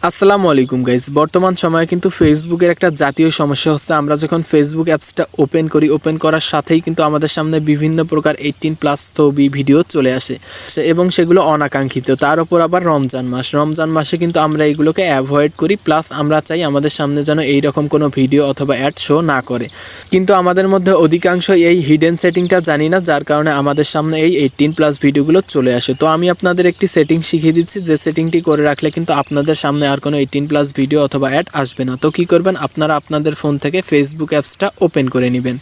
আসসালামু আলাইকুম গাইস। বর্তমান সময়ে কিন্তু ফেসবুকের একটা জাতীয় সমস্যা হচ্ছে, আমরা যখন ফেসবুক অ্যাপসটা ওপেন করি, ওপেন করার সাথেই কিন্তু আমাদের সামনে বিভিন্ন প্রকার 18+ ছবি ভিডিও চলে আসে এবং সেগুলো অনাকাঙ্ক্ষিত। তার উপর আবার রমজান মাসে কিন্তু আমরা এইগুলোকে অ্যাভয়েড করি, প্লাস আমরা চাই আমাদের সামনে যেন এইরকম কোনো ভিডিও অথবা অ্যাড শো না করে। কিন্তু আমাদের মধ্যে অধিকাংশ এই হিডেন সেটিংটা জানি না, যার কারণে আমাদের সামনে এই 18+ ভিডিওগুলো চলে আসে। তো আমি আপনাদের একটি সেটিং শিখিয়ে দিচ্ছি, যে সেটিংটি করে রাখলে কিন্তু আপনাদের সামনে আর কোনো 18+ ভিডিও অথবা অ্যাড আসবে না। তো কি করবেন, আপনারা আপনাদের ফোন থেকে ফেসবুক অ্যাপসটা ওপেন করে নেবেন।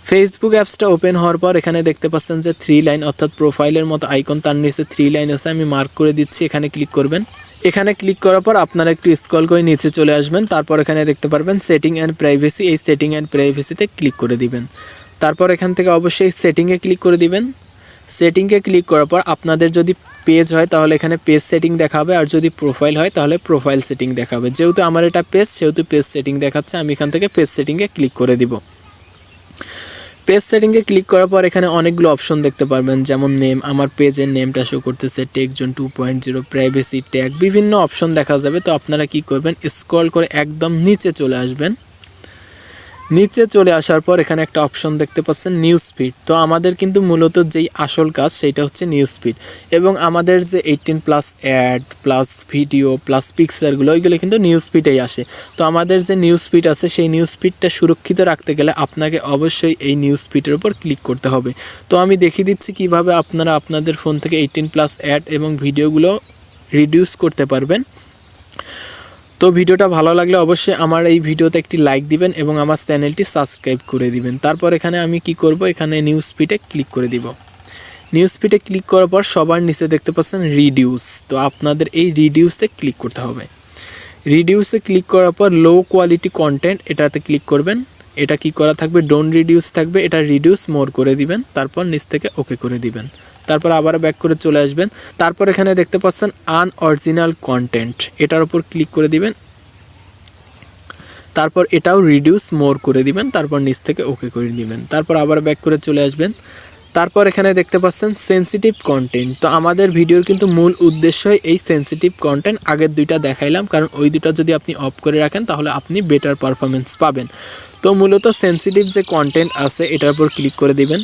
ফেসবুক অ্যাপসটা ওপেন হওয়ার পর এখানে দেখতে পাচ্ছেন যে 3 লাইন অর্থাৎ প্রোফাইলের মতো আইকন, তার নিচে 3 লাইন আছে, আমি মার্ক করে দিচ্ছি। এখানে ক্লিক করবেন। এখানে ক্লিক করার পর আপনারা একটু স্ক্রল করে নিচে চলে আসবেন। তারপর এখানে দেখতে পারবেন সেটিং অ্যান্ড প্রাইভেসি, এই সেটিং অ্যান্ড প্রাইভেসিতে ক্লিক করে দিবেন। তারপর এখান থেকে অবশ্যই সেটিংয়ে ক্লিক করে দিবেন। সেটিংয়ে ক্লিক করার পর আপনাদের যদি পেজ হয় তাহলে এখানে পেজ সেটিং দেখাবে, আর যদি প্রোফাইল হয় তাহলে প্রোফাইল সেটিং দেখাবে। যেহেতু আমার এটা পেজ, সেহেতু পেজ সেটিং দেখাচ্ছে, আমি এখান থেকে পেজ সেটিংয়ে ক্লিক করে দিব। পেজ সেটিংয়ে ক্লিক করার পর এখানে অনেকগুলো অপশন দেখতে পারবেন, যেমন নেম, আমার পেজের নেমটা শো করতেছে, টেকজন 2.0, প্রাইভেসি, ট্যাগ, বিভিন্ন অপশন দেখা যাবে। তো আপনারা কি করবেন, স্ক্রল করে একদম নিচে চলে আসবেন। নিচে চলে আসার পর এখানে একটা অপশন দেখতে পাচ্ছেন নিউজ ফিড। তো আমাদের কিন্তু মূলত যেই আসল কাজ সেটা হচ্ছে নিউজ ফিড, এবং আমাদের যে 18+ অ্যাড প্লাস ভিডিও প্লাস পিকচারগুলো, ওইগুলো কিন্তু নিউজ ফিডেই আসে। তো আমাদের যে নিউজ ফিড আছে, সেই নিউজ ফিডটা সুরক্ষিত রাখতে গেলে আপনাকে অবশ্যই এই নিউজ ফিডের উপর ক্লিক করতে হবে। তো আমি দেখিয়ে দিচ্ছি কিভাবে আপনারা আপনাদের ফোন থেকে 18+ অ্যাড এবং ভিডিওগুলো রিডিউস করতে পারবেন। তো ভিডিওটা ভালো লাগলে অবশ্যই আমার এই ভিডিওতে একটি লাইক দিবেন এবং আমার চ্যানেলটি সাবস্ক্রাইব করে দিবেন। তারপর এখানে আমি কি করব, এখানে নিউজ ফিডে ক্লিক করে দিব। নিউজ ফিডে ক্লিক করার পর সবার নিচে দেখতে পাচ্ছেন রিডিউস। তো আপনাদের এই রিডিউসে ক্লিক করতে হবে। রিডিউসে ক্লিক করার পর লো কোয়ালিটি কন্টেন্ট, এটাতে ক্লিক করবেন। এটা কি করা থাকবে, ডোন্ট রিডিউস থাকবে, এটা রিডিউস মোর করে দিবেন। তারপর নিচ থেকে ওকে করে দিবেন। তারপর আবার ব্যাক করে চলে আসবেন। তারপর এখানে দেখতে পাচ্ছেন আনঅরিজিনাল কন্টেন্ট, এটার উপর ক্লিক করে দিবেন। তারপর এটাও রিডিউস মোর করে দিবেন। তারপর নিচ থেকে ওকে করে দিবেন। তারপর আবার ব্যাক করে চলে আসবেন। তারপর এখানে দেখতে পাচ্ছেন সেন্সিটিভ কন্টেন্ট। তো আমাদের ভিডিওর কিন্তু মূল উদ্দেশ্যই এই সেন্সিটিভ কন্টেন্ট। আগের দুইটা দেখাইলাম, কারণ ওই দুটা যদি আপনি অফ করে রাখেন তাহলে আপনি বেটার পারফরমেন্স পাবেন। তো মূলত সেন্সিটিভ যে কন্টেন্ট আছে এটার উপর ক্লিক করে দিবেন।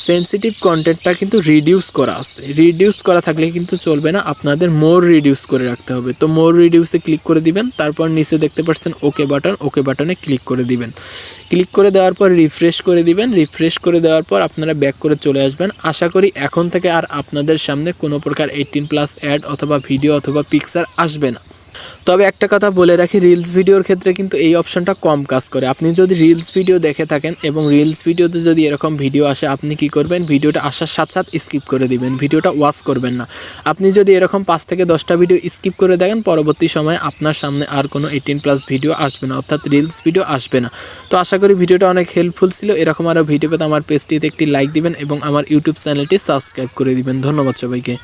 সেন্সিটিভ কন্টেন্টটা কিন্তু রিডিউস করা আছে, রিডিউস করা থাকলে কিন্তু চলবে না, আপনাদের মোর রিডিউস করে রাখতে হবে। তো মোর রিডিউসে ক্লিক করে দিবেন। তারপর নিচে দেখতে পাচ্ছেন ওকে বাটন, ওকে বাটনে ক্লিক করে দিবেন। ক্লিক করে দেওয়ার পর রিফ্রেশ করে দিবেন। রিফ্রেশ করে দেওয়ার পর আপনারা ব্যাক করে চলে আসবেন। আশা করি এখন থেকে আর আপনাদের সামনে কোনো প্রকার 18+ অ্যাড অথবা ভিডিও অথবা পিকচার আসবে না। তবে একটা কথা বলে রাখি, রিলস ভিডিওর ক্ষেত্রে কিন্তু এই অপশনটা কম কাজ করে। আপনি যদি রিলস ভিডিও দেখে থাকেন এবং রিলস ভিডিওতে যদি এরকম ভিডিও আসে, আপনি কি করবেন, ভিডিওটা আসার সাথে সাথে স্কিপ করে দিবেন, ভিডিওটা ওয়াচ করবেন না। আপনি যদি এরকম 5 থেকে 10টা ভিডিও স্কিপ করে দেখেন, পরবর্তী সময়ে আপনার সামনে আর কোনো 18+ ভিডিও আসবে না, অর্থাৎ রিলস ভিডিও আসবে না। তো আশা করি ভিডিওটা অনেক হেল্পফুল ছিল। এরকম আরও ভিডিও পেতে আমার পেজটিতে একটি লাইক দিবেন এবং আমার ইউটিউব চ্যানেলটি সাবস্ক্রাইব করে দিবেন। ধন্যবাদ সবাইকে।